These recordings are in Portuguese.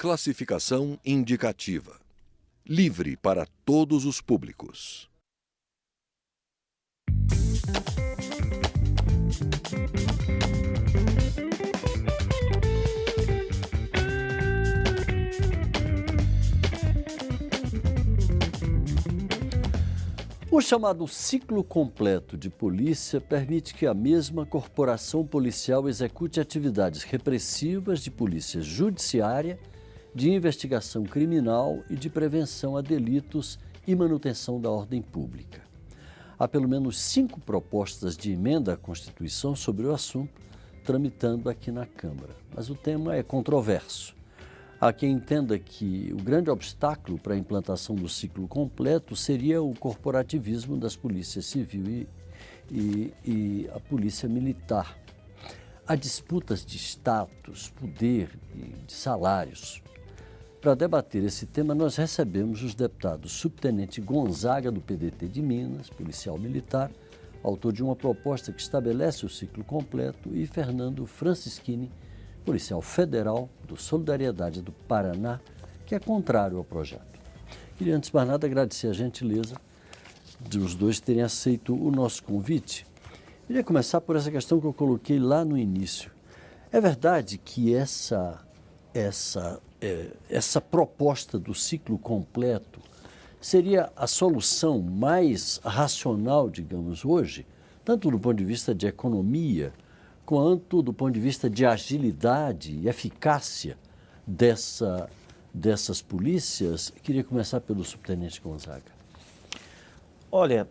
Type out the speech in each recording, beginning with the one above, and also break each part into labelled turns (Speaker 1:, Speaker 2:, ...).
Speaker 1: Classificação indicativa. Livre para todos os públicos.
Speaker 2: O chamado ciclo completo de polícia permite que a mesma corporação policial execute atividades repressivas de polícia judiciária, de investigação criminal e de prevenção a delitos e manutenção da ordem pública. Há pelo menos 5 propostas de emenda à Constituição sobre o assunto, tramitando aqui na Câmara. Mas o tema é controverso. Há quem entenda que o grande obstáculo para a implantação do ciclo completo seria o corporativismo das polícias civil e a polícia militar. Há disputas de status, poder e de salários. Para debater esse tema, nós recebemos os deputados Subtenente Gonzaga, do PDT de Minas, policial militar, autor de uma proposta que estabelece o ciclo completo, e Fernando Francischini, policial federal do Solidariedade do Paraná, que é contrário ao projeto. Queria, antes de mais nada, agradecer a gentileza dos dois terem aceito o nosso convite. Queria começar por essa questão que eu coloquei lá no início. É verdade que essa proposta do ciclo completo seria a solução mais racional, digamos, hoje, tanto do ponto de vista de economia, quanto do ponto de vista de agilidade e eficácia dessas polícias? Queria começar pelo Subtenente Gonzaga.
Speaker 3: Olha,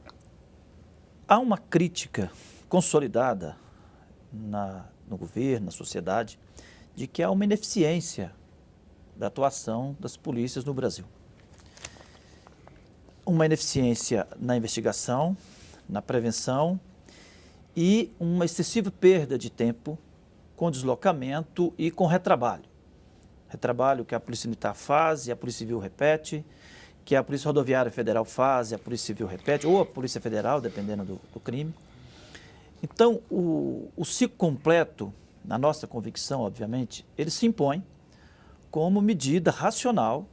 Speaker 3: há uma crítica consolidada no governo, na sociedade, de que há uma ineficiência da atuação das polícias no Brasil. Uma ineficiência na investigação, na prevenção, e uma excessiva perda de tempo com deslocamento e com retrabalho. Retrabalho que a Polícia Militar faz e a Polícia Civil repete, que a Polícia Rodoviária Federal faz e a Polícia Civil repete, ou a Polícia Federal, dependendo do crime. Então, o ciclo completo, na nossa convicção, obviamente, ele se impõe como medida racional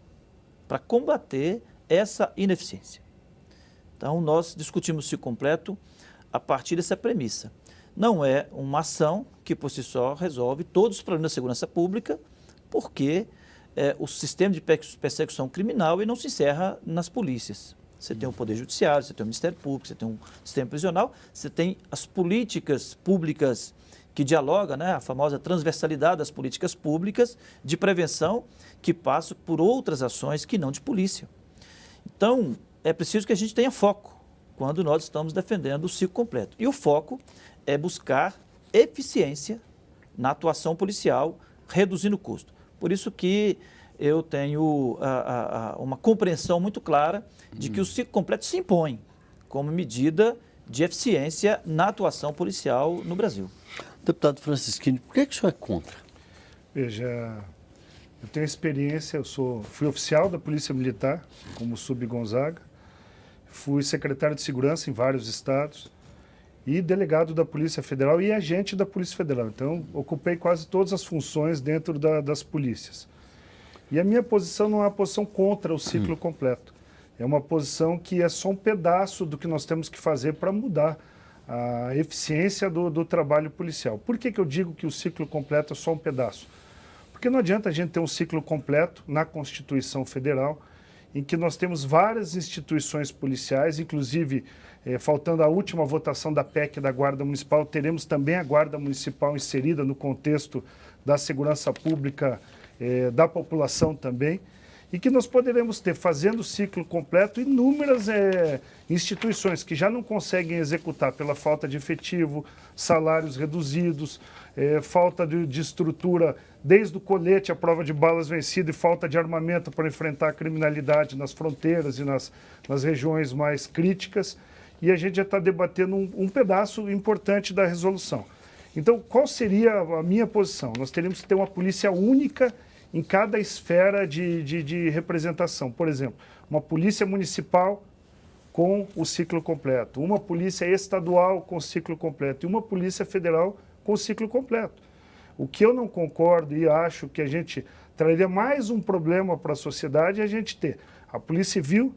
Speaker 3: para combater essa ineficiência. Então, nós discutimos o ciclo completo a partir dessa premissa. Não é uma ação que, por si só, resolve todos os problemas da segurança pública, porque o sistema de persecução criminal e não se encerra nas polícias. Você tem o Poder Judiciário, você tem o Ministério Público, você tem um sistema prisional, você tem as políticas públicas que dialogam, né, a famosa transversalidade das políticas públicas de prevenção, que passam por outras ações que não de polícia. Então, é preciso que a gente tenha foco quando nós estamos defendendo o ciclo completo. E o foco é buscar eficiência na atuação policial, reduzindo o custo. Por isso que eu tenho uma compreensão muito clara de que o ciclo completo se impõe como medida de eficiência na atuação policial no Brasil.
Speaker 2: Deputado Francischini, por que o senhor é contra?
Speaker 4: Veja, eu tenho experiência, fui oficial da Polícia Militar, como Gonzaga, fui secretário de Segurança em vários estados e delegado da Polícia Federal e agente da Polícia Federal. Então, ocupei quase todas as funções dentro das polícias. E a minha posição não é uma posição contra o ciclo completo. É uma posição que é só um pedaço do que nós temos que fazer para mudar a eficiência do trabalho policial. Por que eu digo que o ciclo completo é só um pedaço? Porque não adianta a gente ter um ciclo completo na Constituição Federal, em que nós temos várias instituições policiais, inclusive, faltando a última votação da PEC da Guarda Municipal, teremos também a Guarda Municipal inserida no contexto da segurança pública da população também, e que nós poderemos ter, fazendo o ciclo completo, inúmeras instituições que já não conseguem executar pela falta de efetivo, salários reduzidos, falta de estrutura, desde o colete, a prova de balas vencida e falta de armamento para enfrentar a criminalidade nas fronteiras e nas regiões mais críticas. E a gente já está debatendo um pedaço importante da resolução. Então, qual seria a minha posição? Nós teríamos que ter uma polícia única em cada esfera de representação. Por exemplo, uma polícia municipal com o ciclo completo, uma polícia estadual com o ciclo completo e uma polícia federal com o ciclo completo. O que eu não concordo e acho que a gente traria mais um problema para a sociedade a gente ter a Polícia Civil,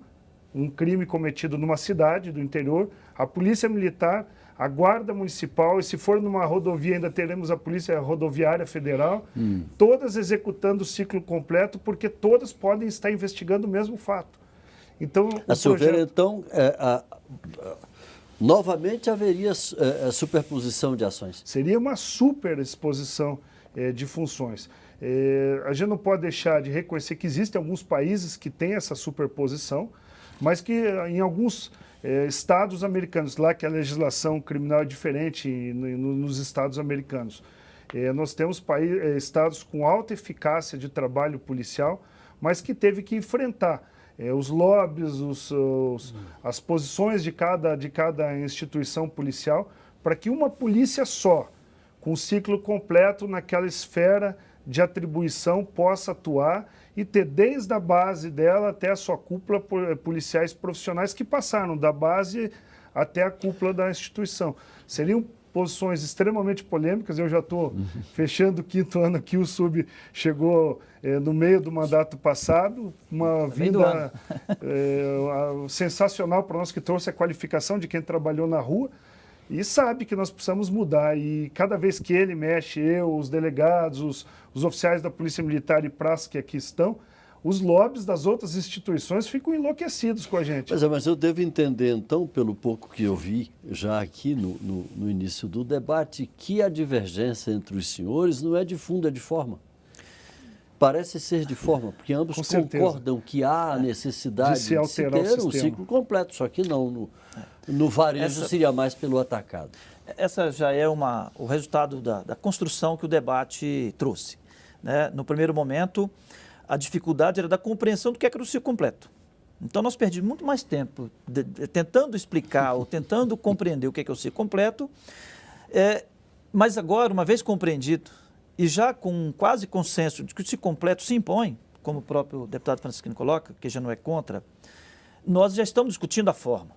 Speaker 4: um crime cometido numa cidade do interior, a Polícia Militar, a Guarda Municipal, e se for numa rodovia ainda teremos a Polícia Rodoviária Federal, todas executando o ciclo completo, porque todas podem estar investigando o mesmo fato. Então,
Speaker 2: A seu ver, então, novamente haveria superposição de ações.
Speaker 4: seria uma superexposição de funções. A gente não pode deixar de reconhecer que existem alguns países que têm essa superposição, mas que em alguns estados americanos, lá que a legislação criminal é diferente nos estados americanos, nós temos estados com alta eficácia de trabalho policial, mas que teve que enfrentar os lobbies, as posições de cada instituição policial, para que uma polícia só, com ciclo completo naquela esfera de atribuição, possa atuar e ter desde a base dela até a sua cúpula policiais profissionais que passaram da base até a cúpula da instituição. Seriam posições extremamente polêmicas. Eu já estou fechando o 5º ano aqui, o SUB chegou no meio do mandato passado, uma vinda sensacional para nós, que trouxe a qualificação de quem trabalhou na rua e sabe que nós precisamos mudar. E cada vez que ele mexe, os delegados, os oficiais da Polícia Militar e praça que aqui estão, os lobbies das outras instituições ficam enlouquecidos com a gente.
Speaker 2: Mas eu devo entender, então, pelo pouco que eu vi já aqui no início do debate, que a divergência entre os senhores não é de fundo, é de forma. Parece ser de forma, porque ambos concordam que há a necessidade de se ter um ciclo completo, só que não. No varejo seria mais pelo atacado.
Speaker 3: Essa já é o resultado da construção que o debate trouxe, né? No primeiro momento, a dificuldade era da compreensão do que era o ciclo completo. Então, nós perdemos muito mais tempo tentando explicar ou tentando compreender o que é o ciclo completo, mas agora, uma vez compreendido, e já com quase consenso de que o ciclo completo se impõe, como o próprio deputado Francisquinho coloca, que já não é contra, nós já estamos discutindo a forma.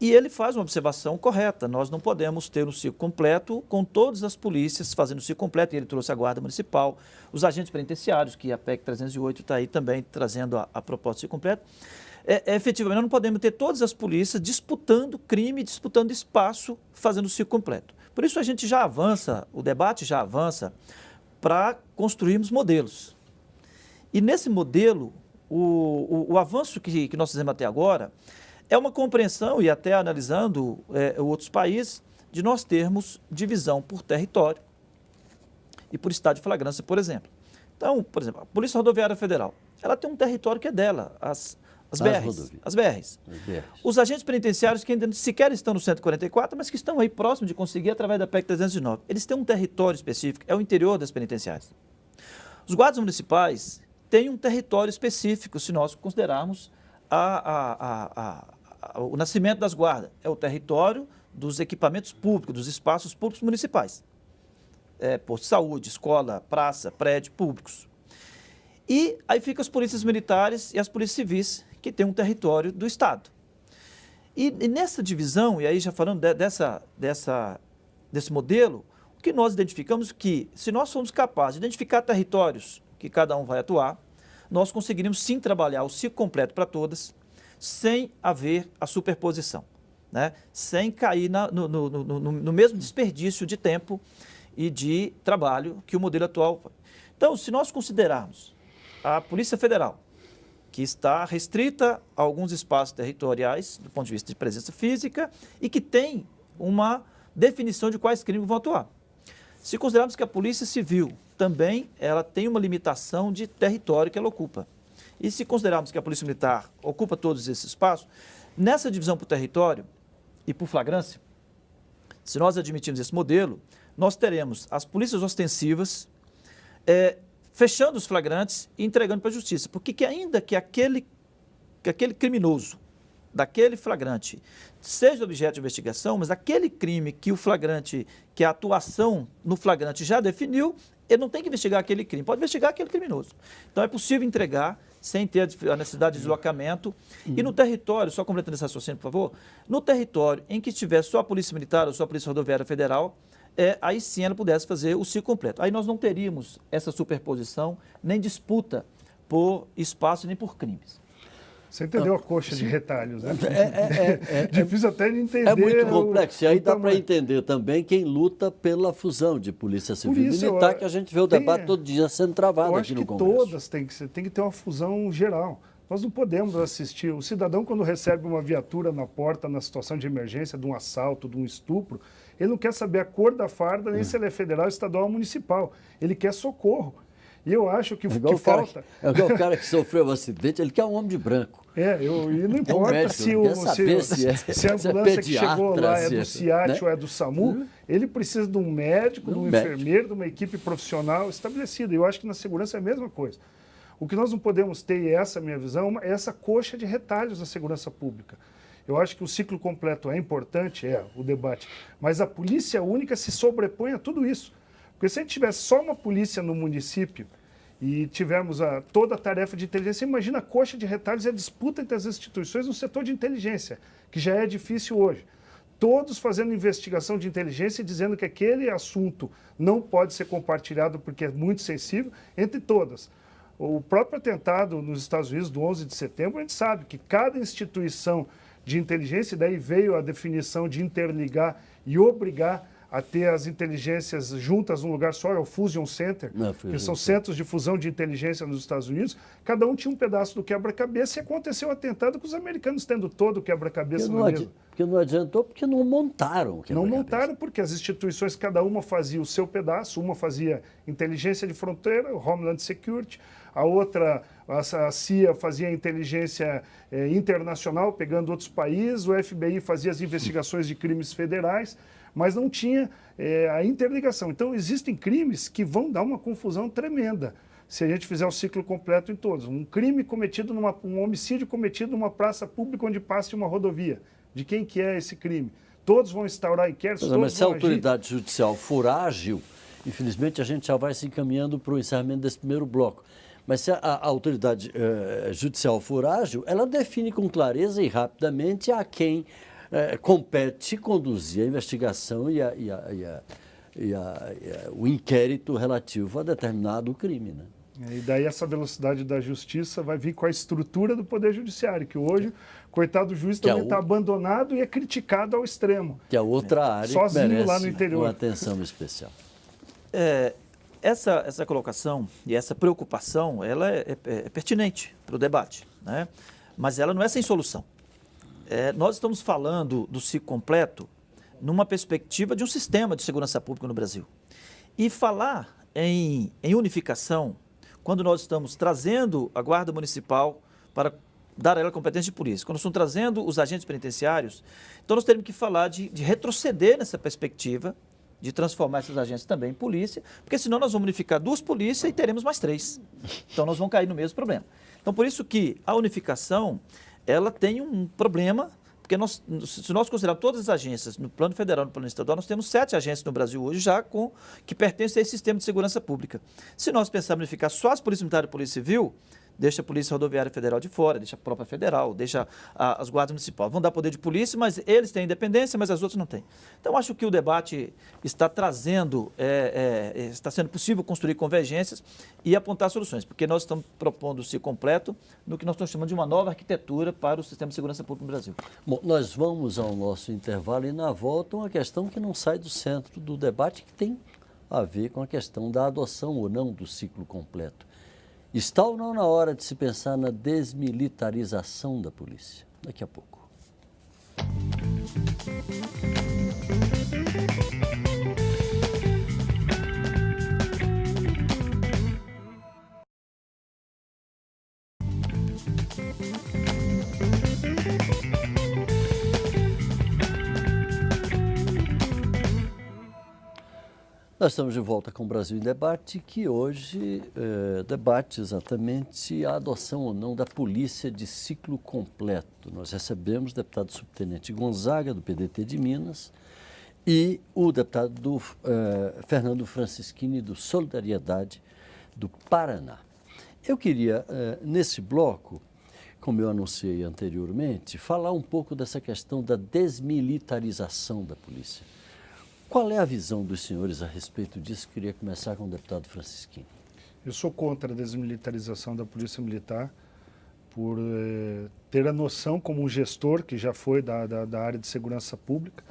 Speaker 3: E ele faz uma observação correta, nós não podemos ter um ciclo completo com todas as polícias fazendo o ciclo completo, e ele trouxe a Guarda Municipal, os agentes penitenciários, que a PEC 308 está aí também trazendo a proposta de ciclo completo. Efetivamente, nós não podemos ter todas as polícias disputando crime, disputando espaço, fazendo o ciclo completo. Por isso a gente já avança, o debate já avança para construirmos modelos. E nesse modelo, o avanço que nós fizemos até agora é uma compreensão, e até analisando outros países, de nós termos divisão por território e por estado de flagrância, por exemplo. Então, por exemplo, a Polícia Rodoviária Federal, ela tem um território que é dela, as BRs. Os agentes penitenciários que ainda sequer estão no 144, mas que estão aí próximo de conseguir através da PEC 309. Eles têm um território específico, é o interior das penitenciárias. Os guardas municipais têm um território específico, se nós considerarmos o nascimento das guardas. É o território dos equipamentos públicos, dos espaços públicos municipais. Posto de saúde, escola, praça, prédio públicos. E aí ficam as polícias militares e as polícias civis, que têm um território do Estado. E nessa divisão, e aí já falando desse modelo, o que nós identificamos é que, se nós formos capazes de identificar territórios que cada um vai atuar, nós conseguiríamos sim trabalhar o ciclo completo para todas, sem haver a superposição, né? Sem cair no mesmo desperdício de tempo e de trabalho que o modelo atual. Então, se nós considerarmos a Polícia Federal, que está restrita a alguns espaços territoriais, do ponto de vista de presença física, e que tem uma definição de quais crimes vão atuar. Se considerarmos que a Polícia Civil também ela tem uma limitação de território que ela ocupa, e se considerarmos que a Polícia Militar ocupa todos esses espaços, nessa divisão por território e por flagrância, se nós admitirmos esse modelo, nós teremos as polícias ostensivas fechando os flagrantes e entregando para a justiça. Porque ainda que aquele criminoso daquele flagrante seja objeto de investigação, mas aquele crime que o flagrante, que a atuação no flagrante já definiu, ele não tem que investigar aquele crime, pode investigar aquele criminoso. Então é possível entregar sem ter a necessidade de deslocamento. E no território, só completando esse raciocínio, por favor, no território em que estiver só a Polícia Militar ou só a Polícia Rodoviária Federal, aí sim ela pudesse fazer o ciclo completo. Aí nós não teríamos essa superposição, nem disputa por espaço, nem por crimes.
Speaker 4: Você entendeu a coxa de retalhos, né?
Speaker 2: É
Speaker 4: Difícil até de entender.
Speaker 2: É muito complexo. E aí
Speaker 4: o
Speaker 2: dá para
Speaker 4: tamanho.
Speaker 2: entender também quem luta pela fusão de Polícia Civil e
Speaker 4: isso,
Speaker 2: Militar, que a gente vê o
Speaker 4: tem-
Speaker 2: debate todo dia sendo travado
Speaker 4: Eu
Speaker 2: aqui
Speaker 4: acho
Speaker 2: no
Speaker 4: que
Speaker 2: Congresso.
Speaker 4: todas tem que ter uma fusão geral. Nós não podemos assistir. O cidadão, quando recebe uma viatura na porta, na situação de emergência, de um assalto, de um estupro, ele não quer saber a cor da farda, nem se ela é federal, estadual ou municipal. Ele quer socorro. E eu acho que o que falta...
Speaker 2: É igual o cara que sofreu um acidente, ele quer um homem de branco.
Speaker 4: E não importa
Speaker 2: médico,
Speaker 4: se,
Speaker 2: não quer saber se
Speaker 4: a ambulância que chegou
Speaker 2: pediatra,
Speaker 4: lá é
Speaker 2: se
Speaker 4: do CIAT
Speaker 2: né?
Speaker 4: ou é do SAMU, ele precisa de um médico, de um
Speaker 2: médico.
Speaker 4: enfermeiro, de uma equipe profissional estabelecida. E eu acho que na segurança é a mesma coisa. O que nós não podemos ter, e essa é a minha visão, é essa coxa de retalhos da segurança pública. Eu acho que o ciclo completo é importante, o debate, mas a polícia única se sobrepõe a tudo isso. Porque se a gente tivesse só uma polícia no município e tivermos toda a tarefa de inteligência, imagina a coxa de retalhos e a disputa entre as instituições no setor de inteligência, que já é difícil hoje. Todos fazendo investigação de inteligência e dizendo que aquele assunto não pode ser compartilhado porque é muito sensível, entre todas. O próprio atentado nos Estados Unidos do 11 de setembro, a gente sabe que cada instituição de inteligência, daí veio a definição de interligar e obrigar a ter as inteligências juntas num lugar só, é o Fusion Center, que são centros de fusão de inteligência nos Estados Unidos. Cada um tinha um pedaço do quebra-cabeça e aconteceu o atentado com os americanos tendo todo o quebra-cabeça na mesa.
Speaker 2: Porque não adiantou, porque não montaram o quebra-cabeça.
Speaker 4: Não montaram porque as instituições, cada uma fazia o seu pedaço, uma fazia inteligência de fronteira, o Homeland Security, a outra, a CIA fazia inteligência internacional, pegando outros países, o FBI fazia as investigações de crimes federais, mas não tinha a interligação. Então, existem crimes que vão dar uma confusão tremenda se a gente fizer o ciclo completo em todos. Um crime cometido, um homicídio cometido numa praça pública onde passe uma rodovia. De quem que é esse crime? Todos vão instaurar inquéritos, todos
Speaker 2: mas se a
Speaker 4: vão agir.
Speaker 2: autoridade judicial for ágil, infelizmente a gente já vai se encaminhando para o encerramento desse primeiro bloco. Mas se a autoridade judicial for ágil, ela define com clareza e rapidamente a quem compete conduzir a investigação e o inquérito relativo a determinado crime, né?
Speaker 4: E daí essa velocidade da justiça vai vir com a estrutura do Poder Judiciário, que hoje, coitado do juiz, também está abandonado e é criticado ao extremo.
Speaker 2: Que é outra área
Speaker 4: sozinho
Speaker 2: que merece
Speaker 4: lá no interior.
Speaker 2: uma atenção especial.
Speaker 3: Essa colocação e essa preocupação, ela é pertinente para o debate, né? Mas ela não é sem solução. Nós estamos falando do ciclo completo numa perspectiva de um sistema de segurança pública no Brasil. E falar em unificação, quando nós estamos trazendo a Guarda Municipal para dar a ela competência de polícia, quando estamos trazendo os agentes penitenciários, então nós teremos que falar de retroceder nessa perspectiva, de transformar esses agentes também em polícia, porque senão nós vamos unificar 2 polícias e teremos mais 3. Então nós vamos cair no mesmo problema. Então por isso que a unificação, ela tem um problema, porque se nós considerarmos todas as agências, no plano federal e no plano estadual, nós temos 7 agências no Brasil hoje já que pertencem a esse sistema de segurança pública. Se nós pensarmos em unificar só as polícias militares e a polícia civil, deixa a Polícia Rodoviária Federal de fora, deixa a própria federal, deixa as guardas municipais. Vão dar poder de polícia, mas eles têm independência, mas as outras não têm. Então, acho que o debate está trazendo, está sendo possível construir convergências e apontar soluções, porque nós estamos propondo o ciclo completo no que nós estamos chamando de uma nova arquitetura para o sistema de segurança pública no Brasil.
Speaker 2: Bom, nós vamos ao nosso intervalo e na volta uma questão que não sai do centro do debate, que tem a ver com a questão da adoção ou não do ciclo completo. Está ou não na hora de se pensar na desmilitarização da polícia? Daqui a pouco. Nós estamos de volta com o Brasil em Debate, que hoje debate exatamente a adoção ou não da polícia de ciclo completo. Nós recebemos o deputado subtenente Gonzaga, do PDT de Minas, e o deputado Fernando Francischini, do Solidariedade, do Paraná. Eu queria, nesse bloco, como eu anunciei anteriormente, falar um pouco dessa questão da desmilitarização da polícia. Qual é a visão dos senhores a respeito disso? Queria começar com o deputado Francisquini.
Speaker 4: Eu sou contra a desmilitarização da Polícia Militar por ter a noção, como um gestor que já foi da área de segurança pública,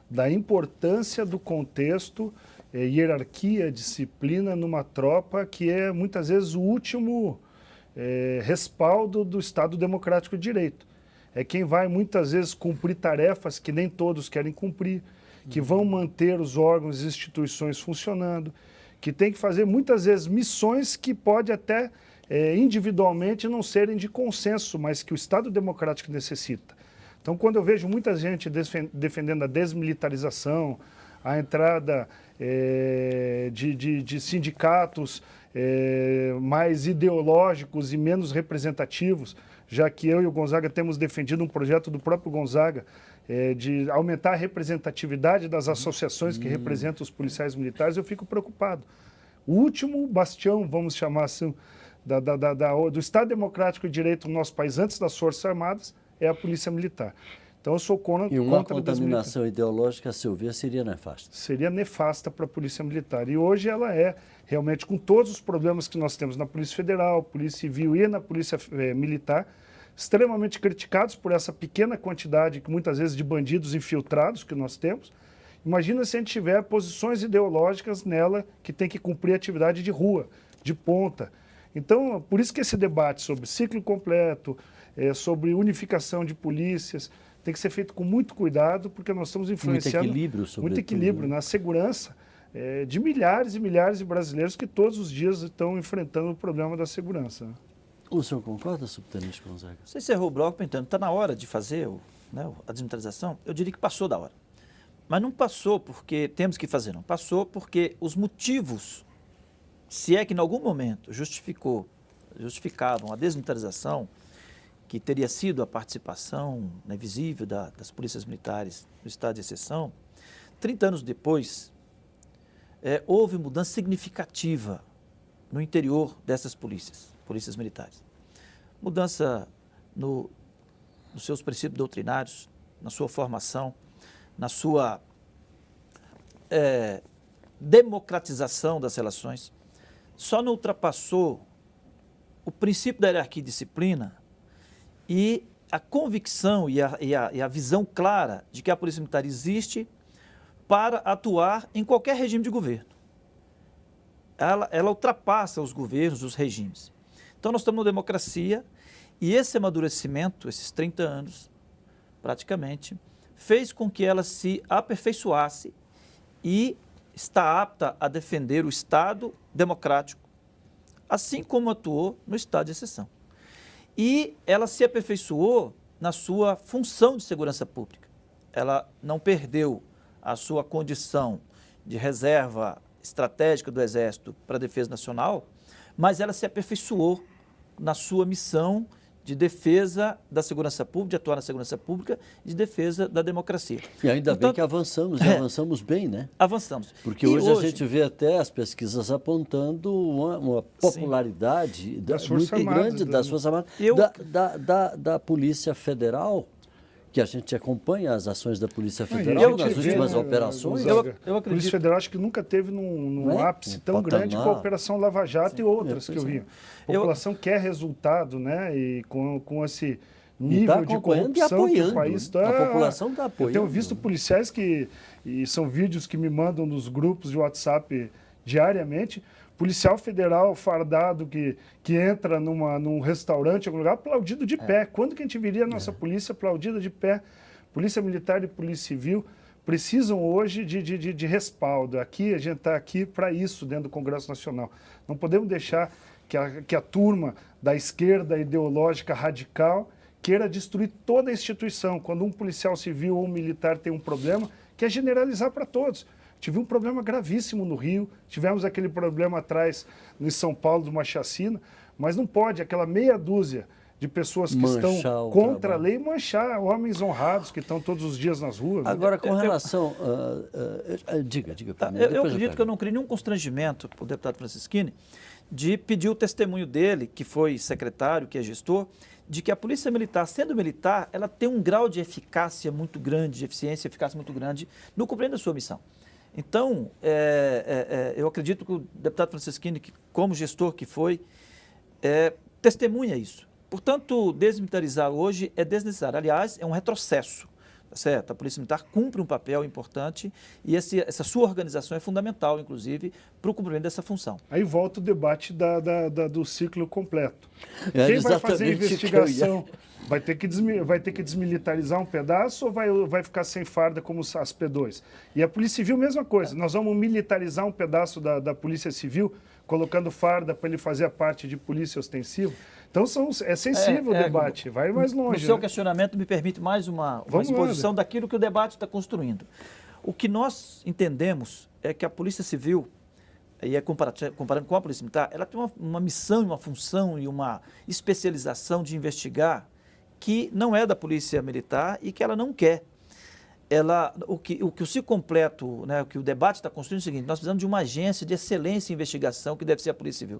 Speaker 4: da importância do contexto, hierarquia, disciplina numa tropa que é muitas vezes o último respaldo do Estado Democrático de Direito. É quem vai muitas vezes cumprir tarefas que nem todos querem cumprir, que vão manter os órgãos e instituições funcionando, que tem que fazer muitas vezes missões que pode até individualmente não serem de consenso, mas que o Estado Democrático necessita. Então, quando eu vejo muita gente defendendo a desmilitarização, a entrada de sindicatos mais ideológicos e menos representativos, já que eu e o Gonzaga temos defendido um projeto do próprio Gonzaga de aumentar a representatividade das associações que representam os policiais militares, eu fico preocupado. O último bastião, vamos chamar assim, do Estado Democrático de Direito no nosso país, antes das Forças Armadas, é a Polícia Militar. Então, eu sou contra...
Speaker 2: E uma contaminação ideológica, a seu ver, seria nefasta? Seria
Speaker 4: nefasta para a Polícia Militar. E hoje ela é, realmente, com todos os problemas que nós temos na Polícia Federal, Polícia Civil e na Polícia Militar, extremamente criticados por essa pequena quantidade, que muitas vezes, de bandidos infiltrados que nós temos. Imagina se a gente tiver posições ideológicas nela que tem que cumprir atividade de rua, de ponta. Então, por isso que esse debate sobre ciclo completo, sobre unificação de polícias, tem que ser feito com muito cuidado, porque nós estamos influenciando... Muito equilíbrio na segurança de milhares e milhares de brasileiros que todos os dias estão enfrentando o problema da segurança.
Speaker 2: O senhor concorda, subtenente Gonzaga?
Speaker 3: Você encerrou o bloco pensando, está na hora de fazer a desmilitarização? Eu diria que passou da hora. Mas não passou porque temos que fazer, não. Passou porque os motivos, se é que em algum momento justificavam a desmilitarização, que teria sido a participação visível das polícias militares no estado de exceção, 30 anos depois, houve mudança significativa no interior dessas polícias militares. Mudança nos seus princípios doutrinários, na sua formação, na sua democratização das relações. Só não ultrapassou o princípio da hierarquia e disciplina e a convicção e a visão clara de que a Polícia Militar existe para atuar em qualquer regime de governo. Ela ultrapassa os governos, os regimes. Então, nós estamos numa democracia e esse amadurecimento, esses 30 anos, praticamente, fez com que ela se aperfeiçoasse e está apta a defender o Estado democrático, assim como atuou no estado de exceção. E ela se aperfeiçoou na sua função de segurança pública. Ela não perdeu a sua condição de reserva estratégica do Exército para a defesa nacional, mas ela se aperfeiçoou na sua missão de defesa da segurança pública, de atuar na segurança pública e de defesa da democracia.
Speaker 2: E ainda bem que avançamos, e avançamos bem, né?
Speaker 3: Avançamos.
Speaker 2: Porque hoje a gente vê até as pesquisas apontando uma popularidade muito grande das Forças Armadas, da Polícia Federal, que a gente acompanha as ações da Polícia Federal nas últimas operações.
Speaker 4: Eu acredito. A Polícia Federal acho que nunca teve num ápice tão grande com a Operação Lava Jato e outras que eu vi. A população quer resultado, né? E com esse nível de corrupção que o país está...
Speaker 2: A população está apoiando.
Speaker 4: Eu tenho visto policiais e são vídeos que me mandam nos grupos de WhatsApp diariamente, policial federal fardado que entra num restaurante, em algum lugar, aplaudido de pé. Quando que a gente viria a nossa polícia aplaudida de pé? Polícia Militar e Polícia Civil precisam hoje de respaldo. Aqui, a gente está aqui para isso dentro do Congresso Nacional. Não podemos deixar que a turma da esquerda ideológica radical queira destruir toda a instituição. Quando um policial civil ou um militar tem um problema, quer generalizar para todos. Tive um problema gravíssimo no Rio, tivemos aquele problema atrás em São Paulo de uma chacina, mas não pode aquela meia dúzia de pessoas que estão contra a lei manchar homens honrados que estão todos os dias nas ruas.
Speaker 2: Agora, com relação... Diga.
Speaker 3: Eu acredito que eu não criei nenhum constrangimento para o deputado Francisquini de pedir o testemunho dele, que foi secretário, que é gestor, de que a Polícia Militar, sendo militar, ela tem um grau de eficácia muito grande, de eficiência e eficácia muito grande no cumprimento da sua missão. Então, eu acredito que o deputado Franceschini, que, como gestor que foi, testemunha isso. Portanto, desmilitarizar hoje é desnecessário. Aliás, é um retrocesso. Tá certo? A Polícia Militar cumpre um papel importante e essa sua organização é fundamental, inclusive, para o cumprimento dessa função.
Speaker 4: Aí volta o debate do ciclo completo.
Speaker 2: É,
Speaker 4: Quem vai fazer a
Speaker 2: exatamente
Speaker 4: investigação vai ter que desmilitarizar um pedaço ou vai ficar sem farda como as P2? E a Polícia Civil, mesma coisa. Nós vamos militarizar um pedaço da Polícia Civil, colocando farda para ele fazer a parte de polícia ostensiva. Então, é sensível o debate, vai mais longe.
Speaker 3: No seu questionamento, me permite mais uma exposição daquilo que o debate está construindo. O que nós entendemos é que a Polícia Civil, e comparando com a Polícia Militar, ela tem uma missão, uma função e uma especialização de investigar que não é da Polícia Militar e que ela não quer. O que o ciclo completo, né, o que o debate está construindo é o seguinte: nós precisamos de uma agência de excelência em investigação, que deve ser a Polícia Civil.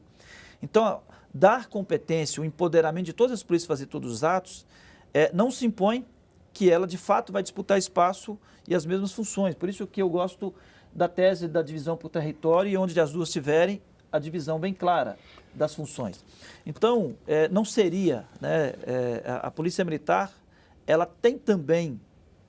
Speaker 3: Então, dar competência, o empoderamento de todas as polícias fazer todos os atos, não se impõe que ela, de fato, vai disputar espaço e as mesmas funções. Por isso que eu gosto da tese da divisão por território, e onde as duas tiverem, a divisão bem clara das funções. Então, não seria, né, a Polícia Militar, ela tem também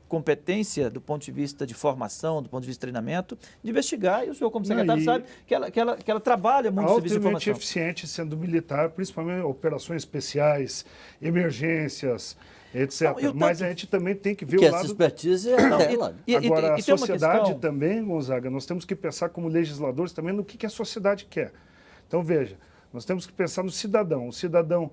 Speaker 3: competência do ponto de vista de formação, do ponto de vista de treinamento, de investigar, e o senhor, como secretário, sabe que ela trabalha muito no serviço de informação.
Speaker 4: Altamente eficiente sendo militar, principalmente operações especiais, emergências, etc. Não, mas a gente também tem que ver o lado...
Speaker 2: essa expertise é dela.
Speaker 4: Agora, a sociedade também, Gonzaga, nós temos que pensar como legisladores também no que a sociedade quer. Então, veja, nós temos que pensar no cidadão. O cidadão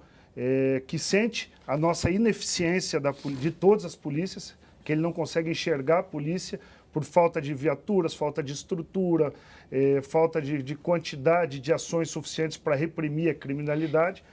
Speaker 4: que sente a nossa ineficiência de todas as polícias, que ele não consegue enxergar a polícia por falta de viaturas, falta de estrutura, falta de quantidade de ações suficientes para reprimir a criminalidade.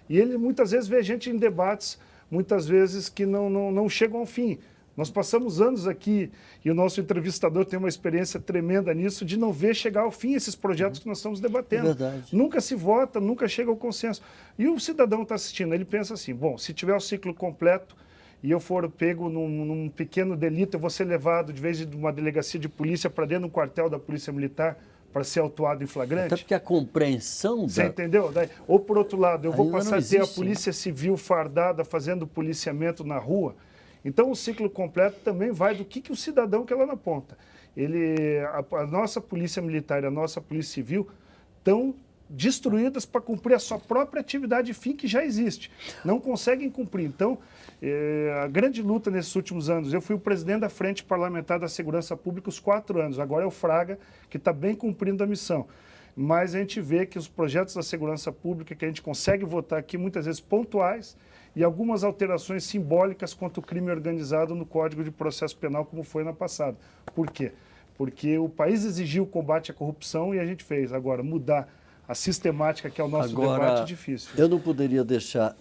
Speaker 4: E ele muitas vezes vê gente em debates, muitas vezes que não chegam ao fim. Nós passamos anos aqui, e o nosso entrevistador tem uma experiência tremenda nisso, de não ver chegar ao fim esses projetos que nós estamos debatendo.
Speaker 2: Verdade.
Speaker 4: Nunca se vota, nunca chega ao consenso. E o cidadão está assistindo, ele pensa assim: bom, se tiver o ciclo completo, e eu for pego num pequeno delito, eu vou ser levado, de vez de uma delegacia de polícia, para dentro do quartel da Polícia Militar para ser autuado em flagrante.
Speaker 2: Até porque a compreensão...
Speaker 4: Você entendeu? Ou, por outro lado, eu vou passar a ter a Polícia Civil fardada fazendo policiamento na rua. Então, o ciclo completo também vai do que o cidadão quer lá na ponta. A nossa Polícia Militar e a nossa Polícia Civil estão destruídas para cumprir a sua própria atividade fim que já existe. Não conseguem cumprir. Então, a grande luta nesses últimos anos, eu fui o presidente da Frente Parlamentar da Segurança Pública os 4 anos, agora é o Fraga, que está bem cumprindo a missão. Mas a gente vê que os projetos da segurança pública que a gente consegue votar aqui, muitas vezes pontuais, e algumas alterações simbólicas quanto ao crime organizado no Código de Processo Penal, como foi na passada. Por quê? Porque o país exigiu o combate à corrupção e a gente fez. Agora, mudar a sistemática, que é o nosso debate, é difícil.
Speaker 2: Eu não poderia deixar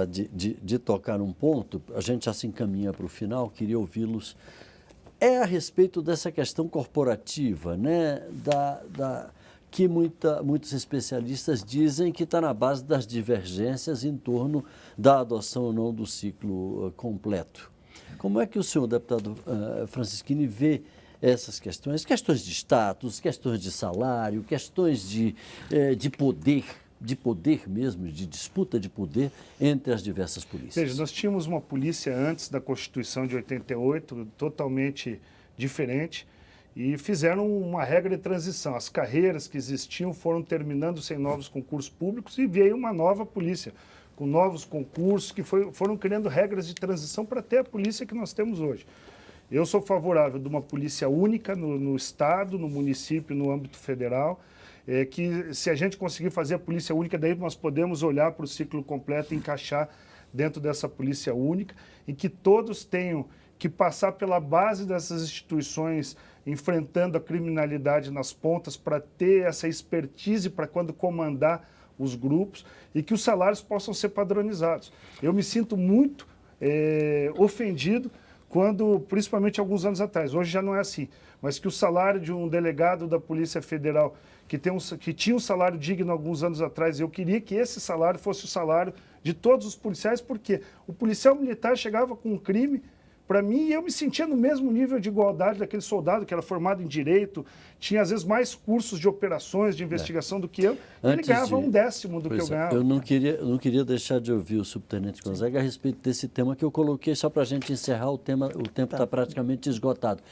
Speaker 2: de tocar num ponto, a gente já se encaminha para o final, queria ouvi-los. É a respeito dessa questão corporativa, né? Que muitos especialistas dizem que está na base das divergências em torno da adoção ou não do ciclo completo. Como é que o senhor, deputado Franceschini, vê essas questões de status, questões de salário, questões de poder mesmo, de disputa de poder entre as diversas polícias?
Speaker 4: Veja, nós tínhamos uma polícia antes da Constituição de 88, totalmente diferente, e fizeram uma regra de transição. As carreiras que existiam foram terminando sem novos concursos públicos e veio uma nova polícia, com novos concursos que foram criando regras de transição para ter a polícia que nós temos hoje. Eu sou favorável de uma polícia única no Estado, no município, no âmbito federal, que se a gente conseguir fazer a polícia única, daí nós podemos olhar para o ciclo completo e encaixar dentro dessa polícia única, em que todos tenham que passar pela base dessas instituições, enfrentando a criminalidade nas pontas, para ter essa expertise para quando comandar os grupos, e que os salários possam ser padronizados. Eu me sinto muito ofendido quando, principalmente alguns anos atrás, hoje já não é assim, mas que o salário de um delegado da Polícia Federal, que tinha um salário digno alguns anos atrás, eu queria que esse salário fosse o salário de todos os policiais, porque o policial militar chegava com um crime, para mim, eu me sentia no mesmo nível de igualdade daquele soldado que era formado em Direito, tinha às vezes mais cursos de operações, de investigação do que eu, e ele ganhava 1/10 do que eu ganhava.
Speaker 2: Eu não queria deixar de ouvir o subtenente Gonzaga a respeito desse tema que eu coloquei só para a gente encerrar o tema, o tempo está praticamente esgotado.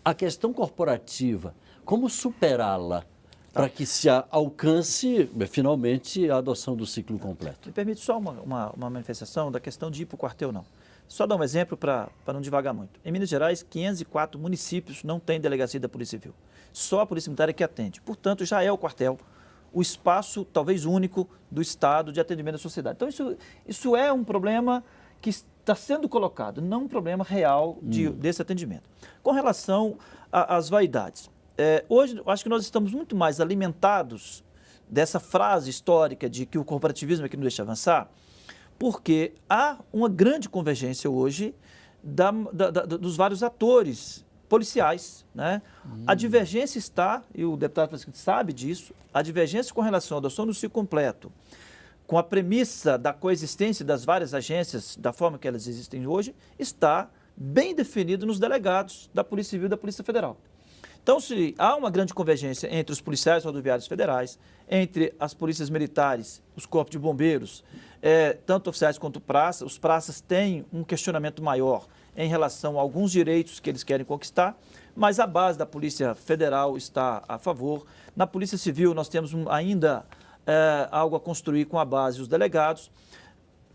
Speaker 2: A questão corporativa, como superá-la para que se alcance, finalmente, a adoção do ciclo completo?
Speaker 3: Me permite só uma manifestação da questão de ir para o quartel, não. Só dar um exemplo para não divagar muito. Em Minas Gerais, 504 municípios não têm delegacia da Polícia Civil. Só a Polícia Militar é que atende. Portanto, já é o quartel, o espaço talvez único do Estado de atendimento à sociedade. Então, isso é um problema que está sendo colocado, não um problema real desse atendimento. Com relação às vaidades, hoje eu acho que nós estamos muito mais alimentados dessa frase histórica de que o corporativismo é que não deixa avançar, porque há uma grande convergência hoje dos vários atores policiais, né? A divergência está, e o deputado Francisco sabe disso, a divergência com relação à adoção do ciclo completo, com a premissa da coexistência das várias agências, da forma que elas existem hoje, está bem definido nos delegados da Polícia Civil e da Polícia Federal. Então, se há uma grande convergência entre os policiais rodoviários federais, entre as polícias militares, os corpos de bombeiros, tanto oficiais quanto praças, os praças têm um questionamento maior em relação a alguns direitos que eles querem conquistar, mas a base da Polícia Federal está a favor. Na Polícia Civil nós temos ainda algo a construir com a base os delegados,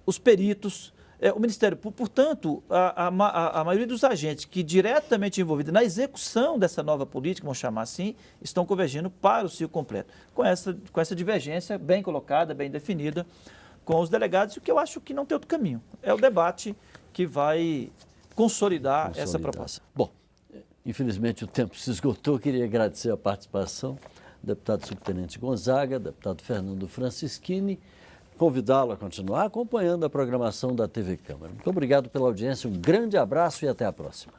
Speaker 3: os peritos, o Ministério Público. Portanto, a maioria dos agentes que diretamente envolvidos na execução dessa nova política, vamos chamar assim, estão convergindo para o ciclo completo, com essa divergência bem colocada, bem definida com os delegados, o que eu acho que não tem outro caminho. É o debate que vai consolidar essa proposta.
Speaker 2: Bom, infelizmente o tempo se esgotou. Queria agradecer a participação do deputado subtenente Gonzaga, deputado Fernando Francischini, convidá-lo a continuar acompanhando a programação da TV Câmara. Muito obrigado pela audiência, um grande abraço e até a próxima.